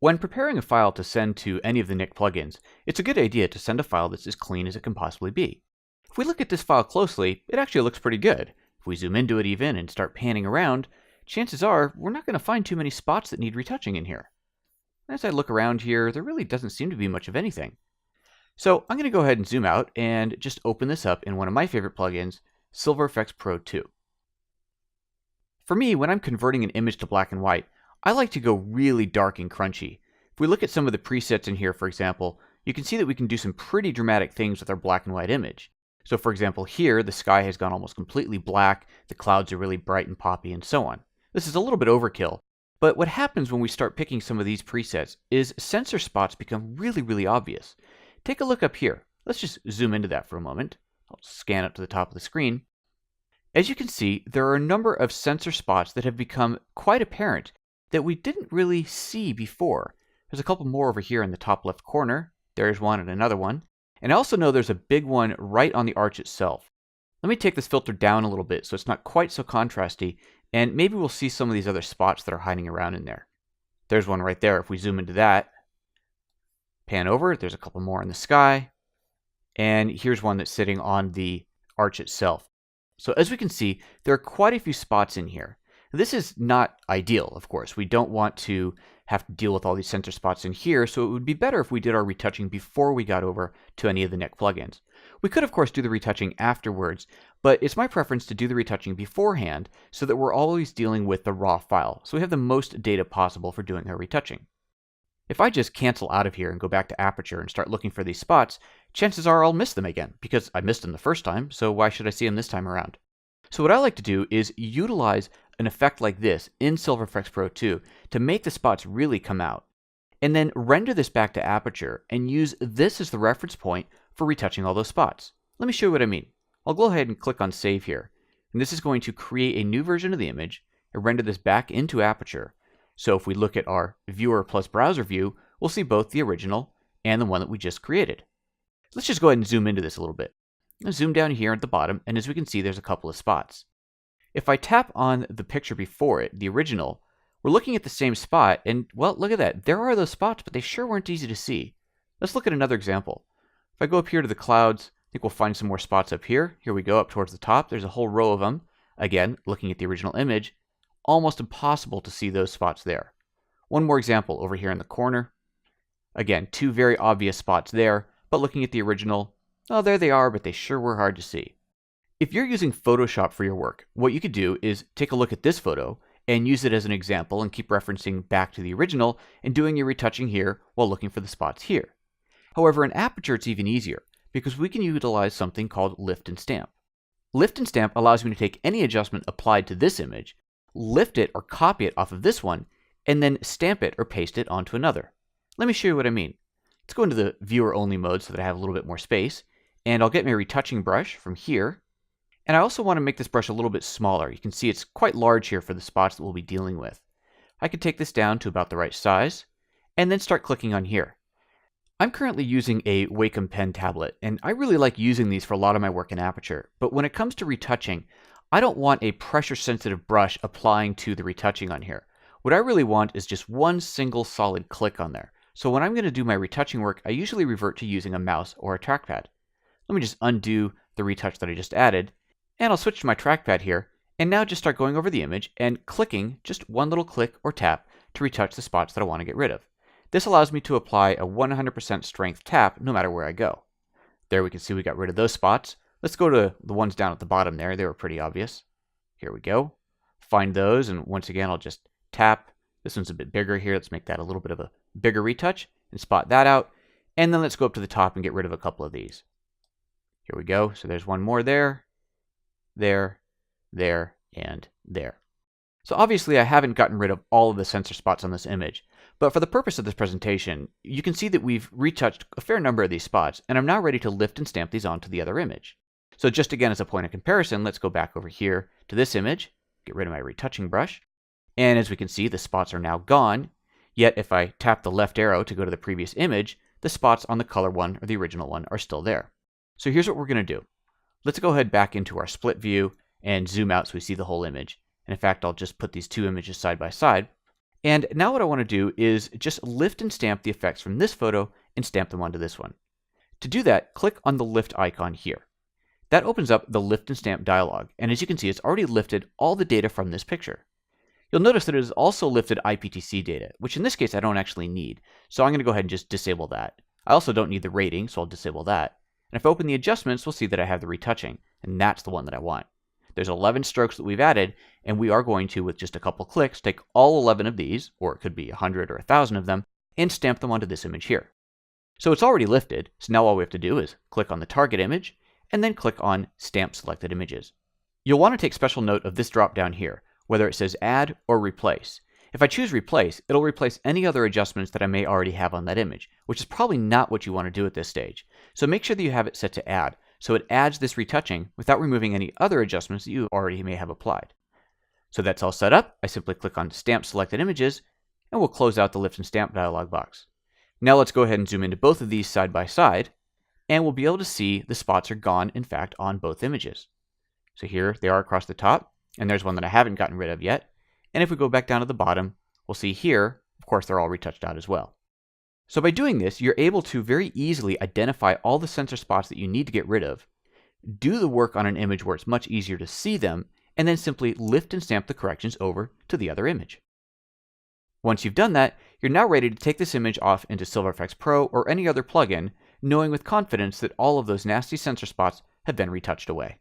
When preparing a file to send to any of the Nick plugins, it's a good idea to send a file that's as clean as it can possibly be. If we look at this file closely, it actually looks pretty good. If we zoom into it even and start panning around, chances are we're not going to find too many spots that need retouching in here. As I look around here, there really doesn't seem to be much of anything. So I'm going to go ahead and zoom out and just open this up in one of my favorite plugins, Silver Effects Pro 2. For me, when I'm converting an image to black and white, I like to go really dark and crunchy. If we look at some of the presets in here, for example, you can see that we can do some pretty dramatic things with our black and white image. So for example, here, the sky has gone almost completely black, the clouds are really bright and poppy, and so on. This is a little bit overkill, but what happens when we start picking some of these presets is sensor spots become really obvious. Take a look up here. Let's just zoom into that for a moment. I'll scan up to the top of the screen. As you can see, there are a number of sensor spots that have become quite apparent that we didn't really see before. There's a couple more over here in the top left corner. There's one and another one. And I also know there's a big one right on the arch itself. Let me take this filter down a little bit so it's not quite so contrasty, and maybe we'll see some of these other spots that are hiding around in there. There's one right there. If we zoom into that, pan over, there's a couple more in the sky, and here's one that's sitting on the arch itself. So as we can see, there are quite a few spots in here. This is not ideal, of course. We don't want to have to deal with all these sensor spots in here, so it would be better if we did our retouching before we got over to any of the Nick plugins. We could, of course, do the retouching afterwards, but it's my preference to do the retouching beforehand so that we're always dealing with the raw file, so we have the most data possible for doing our retouching. If I just cancel out of here and go back to Aperture and start looking for these spots, chances are I'll miss them again, because I missed them the first time, so why should I see them this time around? So what I like to do is utilize an effect like this in Silver Effects Pro 2 to make the spots really come out, and then render this back to Aperture and use this as the reference point for retouching all those spots. Let me show you what I mean. I'll go ahead and click on Save here, and this is going to create a new version of the image and render this back into Aperture. So if we look at our Viewer plus Browser view, we'll see both the original and the one that we just created. Let's just go ahead and zoom into this a little bit. I'll zoom down here at the bottom, and as we can see, there's a couple of spots. If I tap on the picture before it, the original, we're looking at the same spot, and well, look at that. There are those spots, but they sure weren't easy to see. Let's look at another example. If I go up here to the clouds, I think we'll find some more spots up here. Here we go, up towards the top. There's a whole row of them. Again, looking at the original image, almost impossible to see those spots there. One more example over here in the corner. Again, two very obvious spots there, but looking at the original, oh, there they are, but they sure were hard to see. If you're using Photoshop for your work, what you could do is take a look at this photo and use it as an example and keep referencing back to the original and doing your retouching here while looking for the spots here. However, in Aperture, it's even easier because we can utilize something called Lift and Stamp. Lift and Stamp allows me to take any adjustment applied to this image, lift it or copy it off of this one, and then stamp it or paste it onto another. Let me show you what I mean. Let's go into the Viewer Only mode so that I have a little bit more space, and I'll get my retouching brush from here. And I also want to make this brush a little bit smaller. You can see it's quite large here for the spots that we'll be dealing with. I could take this down to about the right size, and then start clicking on here. I'm currently using a Wacom pen tablet, and I really like using these for a lot of my work in Aperture. But when it comes to retouching, I don't want a pressure-sensitive brush applying to the retouching on here. What I really want is just one single solid click on there. So when I'm going to do my retouching work, I usually revert to using a mouse or a trackpad. Let me just undo the retouch that I just added, and I'll switch to my trackpad here, and now just start going over the image and clicking just one little click or tap to retouch the spots that I want to get rid of. This allows me to apply a 100% strength tap no matter where I go. There we can see we got rid of those spots. Let's go to the ones down at the bottom there. They were pretty obvious. Here we go. Find those, and once again, I'll just tap. This one's a bit bigger here. Let's make that a little bit of a bigger retouch and spot that out. And then let's go up to the top and get rid of a couple of these. Here we go. So there's one more there, there, and there. So obviously I haven't gotten rid of all of the sensor spots on this image, but for the purpose of this presentation, you can see that we've retouched a fair number of these spots, and I'm now ready to lift and stamp these onto the other image. So just again as a point of comparison, let's go back over here to this image, get rid of my retouching brush, and as we can see, the spots are now gone, yet if I tap the left arrow to go to the previous image, the spots on the color one or the original one are still there. So here's what we're going to do. Let's go ahead back into our split view and zoom out so we see the whole image. And in fact, I'll just put these two images side by side. And now what I want to do is just lift and stamp the effects from this photo and stamp them onto this one. To do that, click on the lift icon here. That opens up the lift and stamp dialog, and as you can see, it's already lifted all the data from this picture. You'll notice that it has also lifted IPTC data, which in this case I don't actually need, so I'm going to go ahead and just disable that. I also don't need the rating, so I'll disable that. And if I open the adjustments, we'll see that I have the retouching, and that's the one that I want. There's 11 strokes that we've added, and we are going to, with just a couple clicks, take all 11 of these, or it could be 100 or 1,000 of them, and stamp them onto this image here. So it's already lifted, so now all we have to do is click on the target image, and then click on Stamp Selected Images. You'll want to take special note of this drop down here, whether it says Add or Replace. If I choose Replace, it'll replace any other adjustments that I may already have on that image, which is probably not what you want to do at this stage. So make sure that you have it set to Add, so it adds this retouching without removing any other adjustments that you already may have applied. So that's all set up. I simply click on Stamp Selected Images, and we'll close out the Lift and Stamp dialog box. Now let's go ahead and zoom into both of these side by side, and we'll be able to see the spots are gone, in fact, on both images. So here they are across the top, and there's one that I haven't gotten rid of yet. And if we go back down to the bottom, we'll see here, of course, they're all retouched out as well. So by doing this, you're able to very easily identify all the sensor spots that you need to get rid of, do the work on an image where it's much easier to see them, and then simply lift and stamp the corrections over to the other image. Once you've done that, you're now ready to take this image off into Silver Efex Pro or any other plugin, knowing with confidence that all of those nasty sensor spots have been retouched away.